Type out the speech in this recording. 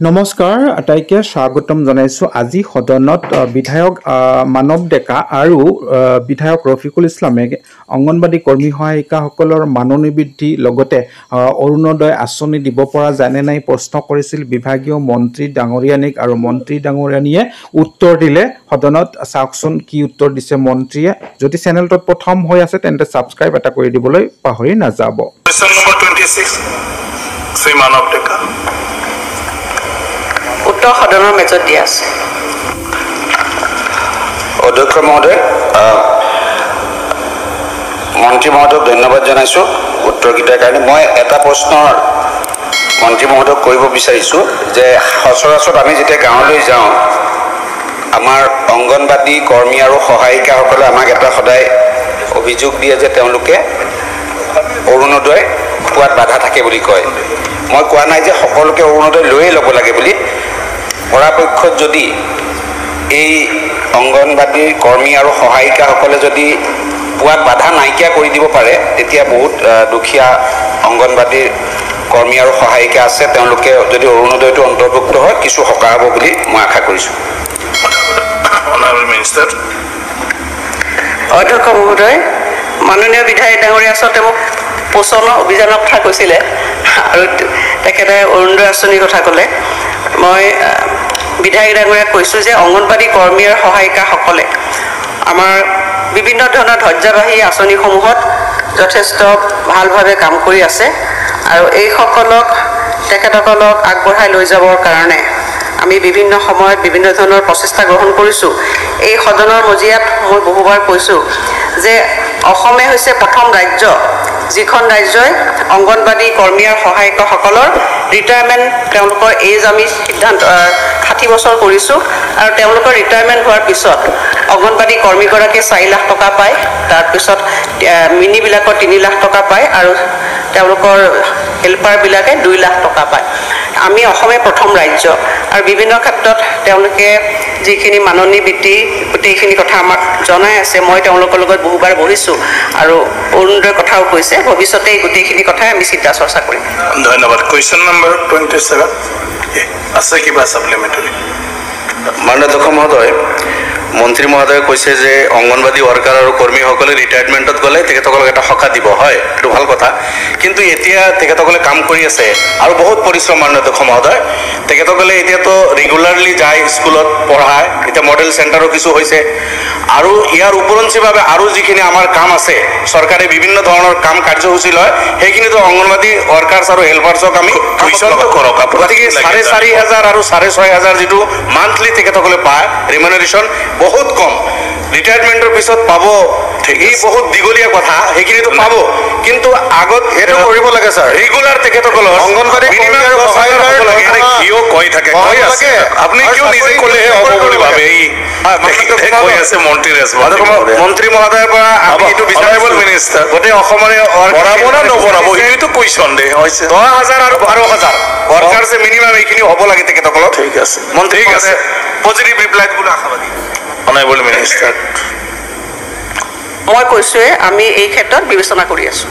নমস্কাৰ আটাইকে স্বাগতম জনাইছো আজি সদনত বিধায়ক মানৱ ডেকা আৰু বিধায়ক ৰফিকুল ইছলামে অঙ্গনবাদী কৰ্মী সহায়িকাসকলৰ মাননি বৃদ্ধি লগতে অৰুণোদয় আঁচনি দিব পৰা জানে নাই প্ৰশ্ন কৰিছিল বিভাগীয় মন্ত্ৰী ডাঙৰীয়ানীক আৰু মন্ত্ৰী ডাঙৰীয়ানীয়ে উত্তৰ দিলে সদনত চাওকচোন কি উত্তৰ দিছে মন্ত্ৰীয়ে যদি চেনেলটোত প্ৰথম হৈ আছে তেন্তে সাবস্ক্ৰাইব এটা কৰি দিবলৈ পাহৰি নাযাব Question number 26 শ্ৰী মানৱ ডেকা উত্তৰ সদনৰ মেজত দিয়া আছে অধ্যক্ষ মহোদয় মন্ত্ৰী মহোদয়ক ধন্যবাদ জনাইছো উত্তৰকেইটাৰ কাৰণে মই এটা প্ৰশ্নৰ মন্ত্ৰী মহোদয়ক কৰিব বিচাৰিছো যে সচৰাচৰ আমি যেতিয়া গাঁৱলৈ যাওঁ আমাৰ অঙ্গনবাদী কৰ্মী আৰু সহায়িকাসকলে আমাক এটা সদায় অভিযোগ দিয়ে যে তেওঁলোকে অৰুণোদয় পোৱাত বাধা থাকে বুলি কয় মই কোৱা নাই যে সকলোকে অৰুণোদয় লৈয়ে ল'ব লাগে বুলি পৰাপক্ষত যদি এই অঙ্গনবাদী কৰ্মী আৰু সহায়িকাসকলে যদি পোৱাত বাধা নাইকিয়া কৰি দিব পাৰে তেতিয়া বহুত দুখীয়া অঙ্গনবাদী কৰ্মী আৰু সহায়িকা আছে তেওঁলোকে যদি অৰুণোদয়টো অন্তৰ্ভুক্ত হয় কিছু সকাহ হ'ব বুলি মই আশা কৰিছোঁ Honorable Minister অধ্যক্ষ মহোদয় মাননীয় বিধায়ক ডাঙৰীয়া আচলতে মোক পোষণ অভিযানৰ কথা কৈছিলে আৰু তেখেতে অৰুণোদয় আঁচনিৰ কথা ক'লে মই বিধায়ক ডাঙৰীয়াক কৈছোঁ যে অঙ্গনবাদী কৰ্মী আৰু সহায়িকাসকলে আমাৰ বিভিন্ন ধৰণৰ ধৈৰ্যবাহী আঁচনিসমূহত যথেষ্ট ভালভাৱে কাম কৰি আছে আৰু এইসকলক তেখেতসকলক আগবঢ়াই লৈ যাবৰ কাৰণে আমি বিভিন্ন সময়ত বিভিন্ন ধৰণৰ প্ৰচেষ্টা গ্ৰহণ কৰিছোঁ এই সদনৰ মজিয়াত মই বহুবাৰ কৈছোঁ যে অসমে হৈছে প্ৰথম ৰাজ্য যিখন ৰাজ্যই অঙ্গনবাদী কৰ্মী আৰু সহায়িকাসকলৰ ৰিটায়াৰমেণ্ট তেওঁলোকৰ এজ আমি সিদ্ধান্ত 60 বছৰ কৰিছোঁ আৰু তেওঁলোকৰ ৰিটায়াৰমেণ্ট হোৱাৰ পিছত অঙ্গনবাদী কৰ্মীগৰাকীয়ে 4 লাখ টকা পায় তাৰপিছত মিনিবিলাকৰ 3 লাখ টকা পায় আৰু তেওঁলোকৰ হেল্পাৰবিলাকে 2 লাখ টকা পায় আমি অসমে প্ৰথম ৰাজ্য আৰু বিভিন্ন ক্ষেত্ৰত তেওঁলোকে যিখিনি মাননি বৃত্তি গোটেইখিনি কথা আমাক জনাই আছে মই তেওঁলোকৰ লগত বহুবাৰ বহিছোঁ আৰু অৰুণোদয়ৰ কথাও কৈছে ভৱিষ্যতে এই গোটেইখিনি কথাই আমি চিন্তা চৰ্চা কৰিম ধন্যবাদ Question number 27 আছে কিবা সাপ্লিমেন্টাৰি মাননীয় অধ্যক্ষ মহোদয় মন্ত্ৰী মহোদয়ে কৈছে যে অঙ্গনবাদী ওয়াৰ্কাৰ আৰু কৰ্মীসকলে ৰিটায়াৰমেণ্টত গ'লে তেখেতসকলক এটা সকাহ দিব হয় এইটো ভাল কথা কিন্তু এতিয়া তেখেতসকলে কাম কৰি আছে আৰু বহুত পৰিশ্ৰম মাননীয় অধ্যক্ষ মহোদয় তেখেতসকলে এতিয়াতো ৰেগুলাৰলি যায় স্কুলত পঢ়ায় এতিয়া মডেল চেণ্টাৰো কিছু হৈছে আৰু ইয়াৰ উপৰঞ্চিভাৱে আৰু যিখিনি আমাৰ কাম আছে চৰকাৰে বিভিন্ন ধৰণৰ কাম কাৰ্যসূচী লয় সেইখিনিতো অঙ্গনবাদী ওয়াৰ্কাৰ্স আৰু হেল্পাৰ্ছক আমি কুৱেশ্যনটো কৰক গতিকে 4,500 আৰু 6,500 যিটো মান্থলি তেখেতসকলে পায় ৰিমুনাৰেশ্যন বহুত কম ৰিটায়াৰমেণ্টৰ পিছত পাব এই বহুত দীঘলীয়া কথা সেইখিনিতো পাব কিন্তু আগত এটা কৰিব লাগে স্যাৰ ৰেগুলাৰ তেখেতসকলৰ অঙ্গনবাদী কৰ্মী আৰু সহায়িকাৰ কিয় কৈ থাকে কৈ আছে আপুনি কিয় নিজে ক'লেহে হ'ব বুলি ভাবে এই কৈ আছে মন্ত্ৰী মন্ত্ৰী মহোদয়ৰ পৰা আমি এইটো বিচাৰিব মিনিষ্টাৰ গোটেই অসমৰে বঢ়াব না নবঢ়াব এইটো কুৱেশ্যন দে হৈছে 10,000 আৰু 12,000 ওয়াৰ্কাৰ্সে মিনিমাম এইখিনি হ'ব লাগে তেখেতসকলৰ ঠিক আছে মন্ত্ৰী ঠিক আছে পজিটিভ ৰিপ্লাই দিবলৈ আশাবাদী Honorable Minister মই কৈছোঁৱে আমি এই ক্ষেত্ৰত বিবেচনা কৰি আছোঁ